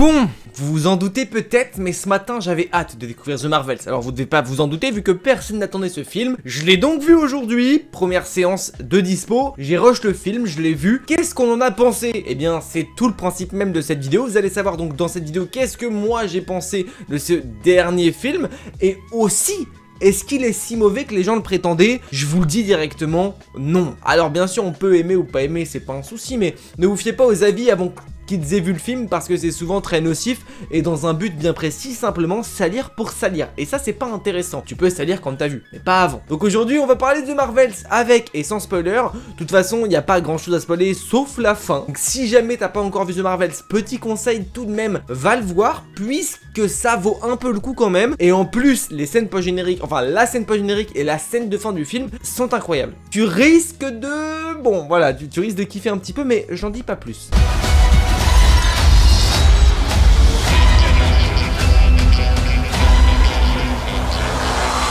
Bon, vous vous en doutez peut-être, mais ce matin j'avais hâte de découvrir The Marvels. Alors vous devez pas vous en douter vu que personne n'attendait ce film. Je l'ai donc vu aujourd'hui, première séance de dispo. J'ai rush le film, je l'ai vu. Qu'est-ce qu'on en a pensé? Eh bien c'est tout le principe même de cette vidéo. Vous allez savoir donc dans cette vidéo qu'est-ce que moi j'ai pensé de ce dernier film. Et aussi, est-ce qu'il est si mauvais que les gens le prétendaient? Je vous le dis directement, non. Alors bien sûr on peut aimer ou pas aimer, c'est pas un souci, mais ne vous fiez pas aux avis avant qu'ils aient vu le film parce que c'est souvent très nocif et dans un but bien précis, simplement salir pour salir. Et ça c'est pas intéressant, tu peux salir quand t'as vu, mais pas avant. Donc aujourd'hui on va parler de Marvels avec et sans spoiler. De toute façon il n'y a pas grand chose à spoiler sauf la fin. Donc si jamais t'as pas encore vu The Marvels, petit conseil tout de même, va le voir puisque ça vaut un peu le coup quand même. Et en plus les scènes post-génériques, enfin la scène post-générique et la scène de fin du film sont incroyables. Tu risques de... Bon voilà, tu risques de kiffer un petit peu mais j'en dis pas plus.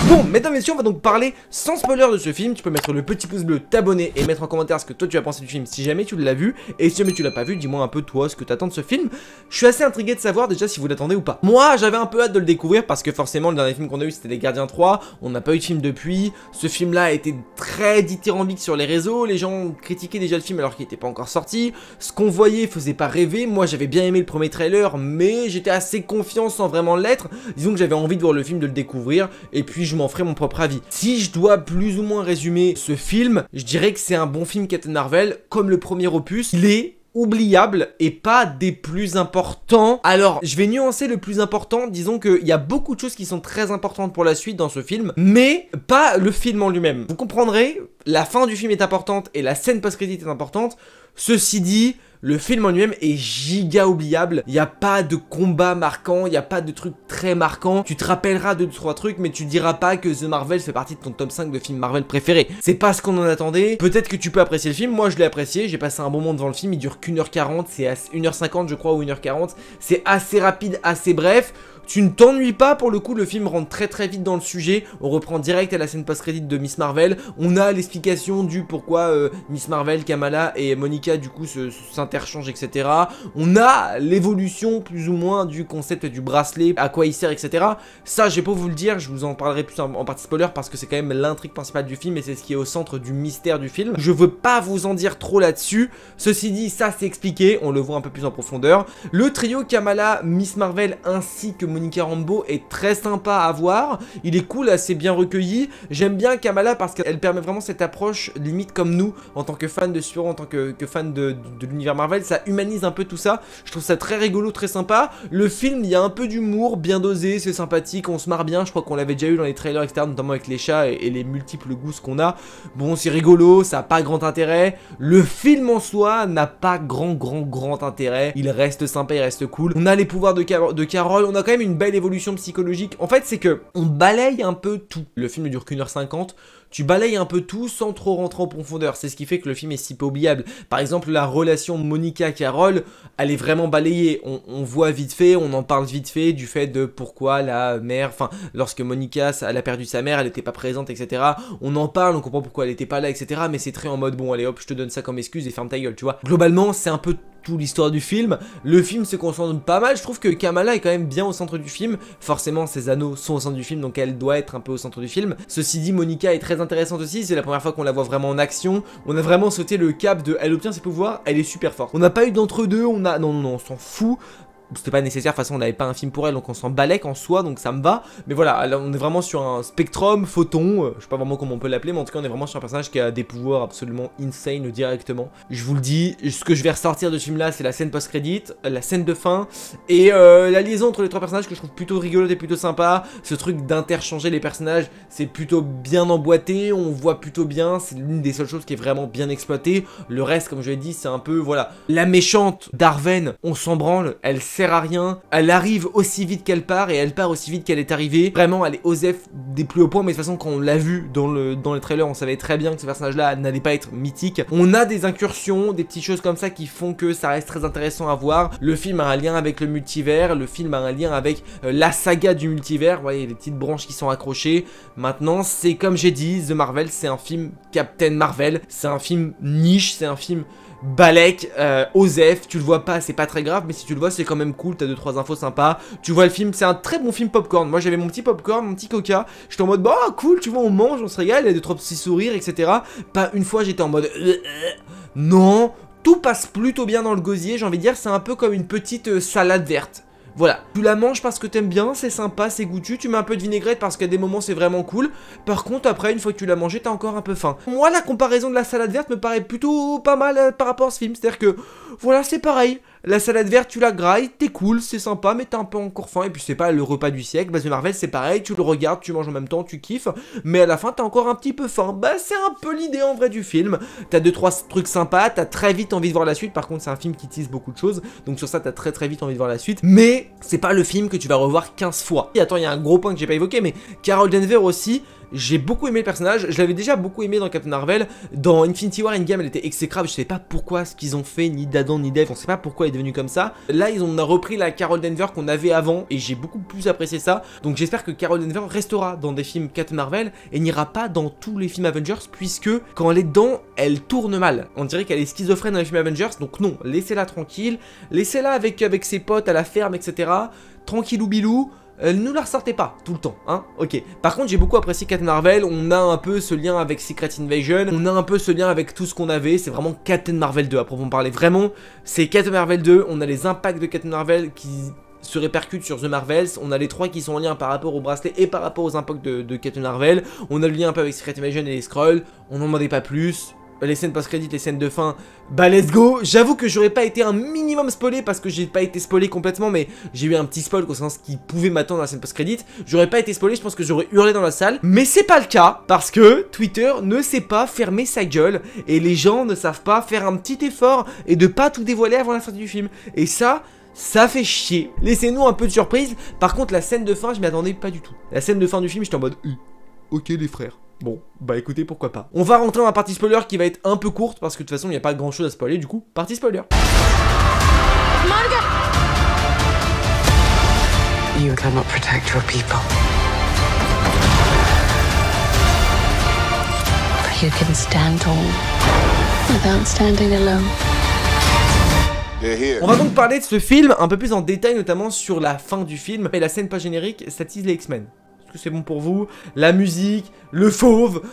Bon, mesdames et messieurs, on va donc parler sans spoiler de ce film. Tu peux mettre le petit pouce bleu, t'abonner et mettre en commentaire ce que toi tu as pensé du film si jamais tu l'as vu. Et si jamais tu l'as pas vu, dis-moi un peu toi ce que t'attends de ce film. Je suis assez intrigué de savoir déjà si vous l'attendez ou pas. Moi, j'avais un peu hâte de le découvrir parce que forcément le dernier film qu'on a eu c'était Les Gardiens 3. On n'a pas eu de film depuis. Ce film-là a été très dithyrambique sur les réseaux. Les gens critiquaient déjà le film alors qu'il n'était pas encore sorti. Ce qu'on voyait faisait pas rêver. Moi, j'avais bien aimé le premier trailer, mais j'étais assez confiant sans vraiment l'être. Disons que j'avais envie de voir le film, de le découvrir. Et puis je m'en ferai mon propre avis. Si je dois plus ou moins résumer ce film, je dirais que c'est un bon film Captain Marvel, comme le premier opus. Il est oubliable et pas des plus importants. Alors, je vais nuancer le plus important. Disons qu'il y a beaucoup de choses qui sont très importantes pour la suite dans ce film, mais pas le film en lui-même. Vous comprendrez, la fin du film est importante et la scène post-crédit est importante. Ceci dit, le film en lui-même est giga oubliable. Il n'y a pas de combat marquant, il n'y a pas de truc très marquant. Tu te rappelleras de 2-3 trucs, mais tu diras pas que The Marvel fait partie de ton top 5 de films Marvel préférés. C'est pas ce qu'on en attendait. Peut-être que tu peux apprécier le film. Moi, je l'ai apprécié. J'ai passé un bon moment devant le film. Il dure qu'1h40. C'est 1h50, je crois, ou 1h40. C'est assez rapide, assez bref. Tu ne t'ennuies pas pour le coup, le film rentre très vite dans le sujet. On reprend direct à la scène post-crédit de Miss Marvel. On a l'explication du pourquoi Miss Marvel, Kamala et Monica du coup s'interchangent, etc. On a l'évolution plus ou moins du concept du bracelet, à quoi il sert, etc. Ça, j'ai pas vous le dire, je vous en parlerai plus en partie spoiler parce que c'est quand même l'intrigue principale du film et c'est ce qui est au centre du mystère du film. Je veux pas vous en dire trop là-dessus. Ceci dit, ça c'est expliqué, on le voit un peu plus en profondeur. Le trio Kamala, Miss Marvel ainsi que Monica Rambeau est très sympa à voir. Il est cool, assez bien recueilli. J'aime bien Kamala parce qu'elle permet vraiment cette approche limite comme nous en tant que fan de super-héros, en tant que fan de l'univers Marvel. Ça humanise un peu tout ça. Je trouve ça très rigolo, très sympa. Le film, il y a un peu d'humour bien dosé, c'est sympathique, on se marre bien. Je crois qu'on l'avait déjà eu dans les trailers, etc. Notamment avec les chats et les multiples gousses qu'on a. Bon, c'est rigolo, ça n'a pas grand intérêt. Le film en soi n'a pas grand intérêt. Il reste sympa, il reste cool. On a les pouvoirs de Carol. On a quand même une belle évolution psychologique. En fait, c'est que on balaye un peu tout. Le film ne dure qu'1h50. Tu balayes un peu tout sans trop rentrer en profondeur. C'est ce qui fait que le film est si peu oubliable. Par exemple, la relation Monica-Carol, elle est vraiment balayée. On voit vite fait, on en parle vite fait du fait de pourquoi la mère, enfin, lorsque Monica, elle a perdu sa mère, elle n'était pas présente, etc. On en parle, on comprend pourquoi elle n'était pas là, etc. Mais c'est très en mode, bon, allez hop, je te donne ça comme excuse et ferme ta gueule, tu vois. Globalement, c'est un peu tout l'histoire du film. Le film se concentre pas mal. Je trouve que Kamala est quand même bien au centre du film. Forcément, ses anneaux sont au centre du film, donc elle doit être un peu au centre du film. Ceci dit, Monica est très intéressante aussi. C'est la première fois qu'on la voit vraiment en action. On a vraiment sauté le cap de elle obtient ses pouvoirs, elle est super forte. On n'a pas eu d'entre-deux, on a... Non, on s'en fout. C'était pas nécessaire, de toute façon on n'avait pas un film pour elle donc on s'en balèque en soi donc ça me va. Mais voilà, là on est vraiment sur un spectrum, photon, je sais pas vraiment comment on peut l'appeler, mais en tout cas on est vraiment sur un personnage qui a des pouvoirs absolument insane directement. Je vous le dis, ce que je vais ressortir de ce film là c'est la scène post-crédit, la scène de fin et la liaison entre les trois personnages que je trouve plutôt rigolote et plutôt sympa. Ce truc d'interchanger les personnages c'est plutôt bien emboîté, on voit plutôt bien, c'est l'une des seules choses qui est vraiment bien exploitée. Le reste comme je l'ai dit c'est un peu voilà. La méchante Darven, on s'en branle, elle sert à rien, elle arrive aussi vite qu'elle part et elle part aussi vite qu'elle est arrivée. Vraiment elle est Osef des plus hauts points, mais de toute façon quand on l'a vu dans le trailer on savait très bien que ce personnage là n'allait pas être mythique. On a des incursions, des petites choses comme ça qui font que ça reste très intéressant à voir. Le film a un lien avec le multivers, le film a un lien avec la saga du multivers, vous voyez les petites branches qui sont accrochées. Maintenant c'est comme j'ai dit, The Marvel c'est un film Captain Marvel, c'est un film niche, c'est un film Balek, Osef, tu le vois pas, c'est pas très grave, mais si tu le vois, c'est quand même cool, t'as 2-3 infos sympas. Tu vois le film, c'est un très bon film popcorn. Moi j'avais mon petit popcorn, mon petit coca, j'étais en mode bah cool, tu vois, on mange, on se régale, il y a 2-3 petits sourires, etc. Pas une fois j'étais en mode non, tout passe plutôt bien dans le gosier, j'ai envie de dire, c'est un peu comme une petite salade verte. Voilà, tu la manges parce que t'aimes bien, c'est sympa, c'est goûtu, tu mets un peu de vinaigrette parce qu'à des moments c'est vraiment cool. Par contre après, une fois que tu l'as mangé, t'as encore un peu faim. Moi la comparaison de la salade verte me paraît plutôt pas mal par rapport à ce film, c'est-à-dire que, voilà, c'est pareil. La salade verte, tu la grailles, t'es cool, c'est sympa, mais t'as un peu encore faim, et puis c'est pas le repas du siècle. Bah The Marvel c'est pareil, tu le regardes, tu manges en même temps, tu kiffes, mais à la fin t'as encore un petit peu faim. Bah c'est un peu l'idée en vrai du film. T'as 2-3 trucs sympas, t'as très vite envie de voir la suite, par contre c'est un film qui tease beaucoup de choses, donc sur ça t'as très vite envie de voir la suite, mais c'est pas le film que tu vas revoir 15 fois. Et attends, il y a un gros point que j'ai pas évoqué, mais Carol Danvers aussi, j'ai beaucoup aimé le personnage, je l'avais déjà beaucoup aimé dans Captain Marvel, dans Infinity War Endgame elle était exécrable, je sais pas pourquoi ce qu'ils ont fait, ni d'Adam ni d'Eve, on sait pas pourquoi elle est devenue comme ça. Là on a repris la Carol Danvers qu'on avait avant et j'ai beaucoup plus apprécié ça, donc j'espère que Carol Danvers restera dans des films Captain Marvel et n'ira pas dans tous les films Avengers, puisque quand elle est dedans, elle tourne mal. On dirait qu'elle est schizophrène dans les films Avengers, donc non, laissez-la tranquille, laissez-la avec ses potes à la ferme, etc. Tranquillou bilou. Ne la ressortez pas tout le temps, hein, ok. Par contre, j'ai beaucoup apprécié Captain Marvel, on a un peu ce lien avec Secret Invasion, on a un peu ce lien avec tout ce qu'on avait, c'est vraiment Captain Marvel 2, à proprement parler, vraiment, c'est Captain Marvel 2, on a les impacts de Captain Marvel qui se répercutent sur The Marvels, on a les 3 qui sont en lien par rapport au bracelet et par rapport aux impacts de Captain Marvel, on a le lien un peu avec Secret Invasion et les Skrulls, on n'en demandait pas plus. Les scènes post-crédit, les scènes de fin, bah let's go. J'avoue que j'aurais pas été un minimum spoilé parce que j'ai pas été spoilé complètement, mais j'ai eu un petit spoil au sens qui pouvait m'attendre à la scène post-crédit. J'aurais pas été spoilé, je pense que j'aurais hurlé dans la salle, mais c'est pas le cas parce que Twitter ne sait pas fermer sa gueule et les gens ne savent pas faire un petit effort et de pas tout dévoiler avant la sortie du film. Et ça fait chier. Laissez-nous un peu de surprise. Par contre, la scène de fin, je m'y attendais pas du tout. La scène de fin du film, j'étais en mode ok les frères. Bon, bah écoutez, pourquoi pas. On va rentrer dans la partie spoiler qui va être un peu courte parce que de toute façon il n'y a pas grand chose à spoiler, du coup, partie spoiler. You cannot protect your people. But you can stand tall without standing alone. On va donc parler de ce film un peu plus en détail, notamment sur la fin du film et la scène pas générique, ça tease les X-Men. C'est bon pour vous, la musique, le fauve,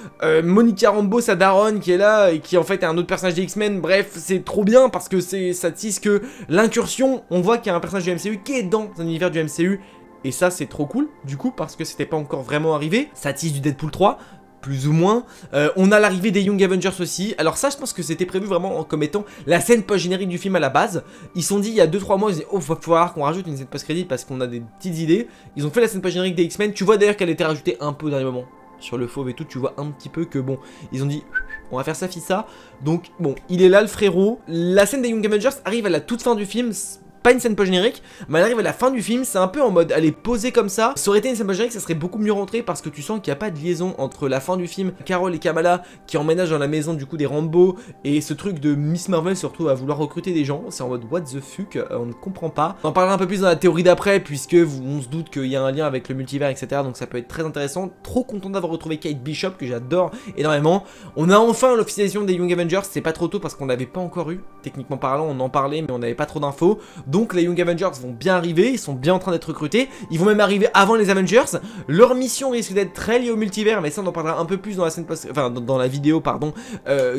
Monica Rambeau, sa daronne qui est là et qui en fait est un autre personnage des X-Men, bref c'est trop bien parce que ça tease que l'incursion, on voit qu'il y a un personnage du MCU qui est dans un univers du MCU et ça c'est trop cool du coup parce que c'était pas encore vraiment arrivé, ça tease du Deadpool 3, plus ou moins. On a l'arrivée des Young Avengers aussi. Alors ça je pense que c'était prévu vraiment comme étant la scène post-générique du film à la base. Ils se sont dit il y a 2-3 mois, ils se dit oh va falloir qu'on rajoute une scène post-crédit parce qu'on a des petites idées. Ils ont fait la scène post-générique des X-Men. Tu vois d'ailleurs qu'elle était rajoutée un peu dans les moments. Sur le fauve et tout, tu vois un petit peu que bon, ils ont dit on va faire ça, ça. Donc bon, il est là le frérot. La scène des Young Avengers arrive à la toute fin du film. Pas une scène post-générique, mais elle arrive à la fin du film, c'est un peu en mode elle est posée comme ça. Ça aurait été une scène post-générique, ça serait beaucoup mieux rentré parce que tu sens qu'il n'y a pas de liaison entre la fin du film, Carol et Kamala qui emménagent dans la maison du coup des Rambeau et ce truc de Miss Marvel surtout à vouloir recruter des gens. C'est en mode what the fuck, on ne comprend pas. On en parlera un peu plus dans la théorie d'après puisque on se doute qu'il y a un lien avec le multivers etc. Donc ça peut être très intéressant. Trop content d'avoir retrouvé Kate Bishop que j'adore énormément. On a enfin l'officialisation des Young Avengers, c'est pas trop tôt parce qu'on l'avait pas encore eu. Techniquement parlant on en parlait mais on n'avait pas trop d'infos. Donc les Young Avengers vont bien arriver, ils sont bien en train d'être recrutés, ils vont même arriver avant les Avengers. Leur mission risque d'être très liée au multivers, mais ça on en parlera un peu plus dans la scène enfin dans la vidéo pardon,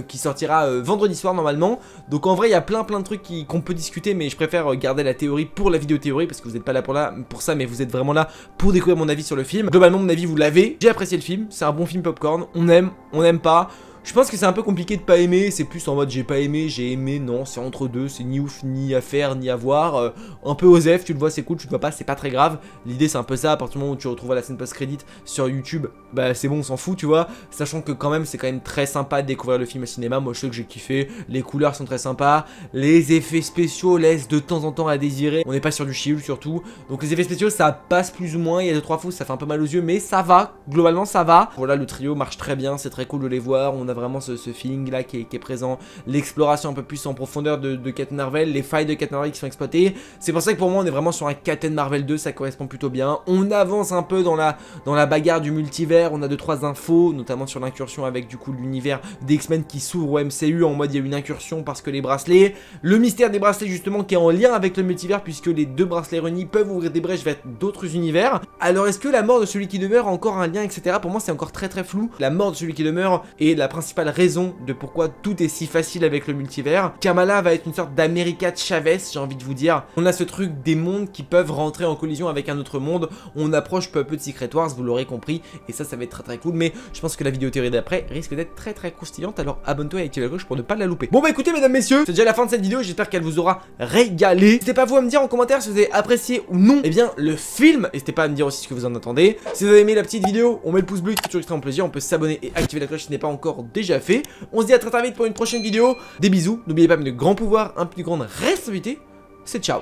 qui sortira vendredi soir normalement. Donc en vrai il y a plein de trucs qu'on peut discuter, mais je préfère garder la théorie pour la vidéo théorie parce que vous n'êtes pas là pour ça, mais vous êtes vraiment là pour découvrir mon avis sur le film. Globalement mon avis vous l'avez, j'ai apprécié le film, c'est un bon film popcorn, on aime, on n'aime pas. Je pense que c'est un peu compliqué de pas aimer, c'est plus en mode j'ai pas aimé, j'ai aimé, non, c'est entre deux, c'est ni ouf, ni à faire, ni à voir. Un peu osef, tu le vois, c'est cool, tu le vois pas, c'est pas très grave. L'idée c'est un peu ça, à partir du moment où tu retrouveras la scène post-crédit sur YouTube, bah c'est bon, on s'en fout, tu vois. Sachant que quand même, c'est quand même très sympa de découvrir le film au cinéma, moi je sais que j'ai kiffé, les couleurs sont très sympas, les effets spéciaux laissent de temps en temps à désirer, on n'est pas sur du chill surtout. Donc les effets spéciaux ça passe plus ou moins, il y a 2-3 fois ça fait un peu mal aux yeux, mais ça va, globalement ça va. Voilà, le trio marche très bien, c'est très cool de les voir, on a vraiment ce feeling là qui est présent, l'exploration un peu plus en profondeur de Captain Marvel, les failles de Captain Marvel qui sont exploitées. C'est pour ça que pour moi on est vraiment sur un Captain Marvel 2, ça correspond plutôt bien. On avance un peu dans la bagarre du multivers, on a 2-3 infos, notamment sur l'incursion avec du coup l'univers des X-Men qui s'ouvre au MCU en mode il y a une incursion parce que les bracelets, le mystère des bracelets justement qui est en lien avec le multivers puisque les deux bracelets réunis peuvent ouvrir des brèches vers d'autres univers. Alors est-ce que la mort de celui qui demeure a encore un lien, etc. Pour moi c'est encore très flou. La mort de celui qui demeure est la principale raison de pourquoi tout est si facile avec le multivers. Kamala va être une sorte d'America Chavez, j'ai envie de vous dire. On a ce truc des mondes qui peuvent rentrer en collision avec un autre monde. On approche peu à peu de Secret Wars, vous l'aurez compris, et ça va être très cool. Mais je pense que la vidéo théorie d'après risque d'être très croustillante, alors abonne-toi et active la cloche pour ne pas la louper. Bon bah écoutez mesdames, messieurs, c'est déjà la fin de cette vidéo, j'espère qu'elle vous aura régalé. N'hésitez pas vous à me dire en commentaire si vous avez apprécié ou non le film. N'hésitez pas à me dire aussi ce que vous en attendez. Si vous avez aimé la petite vidéo, on met le pouce bleu, c'est toujours extrêmement plaisir. On peut s'abonner et activer la cloche si ce n'est pas encore déjà fait. On se dit à très vite pour une prochaine vidéo. Des bisous, n'oubliez pas de grand pouvoir, un plus grande responsabilité. C'est ciao.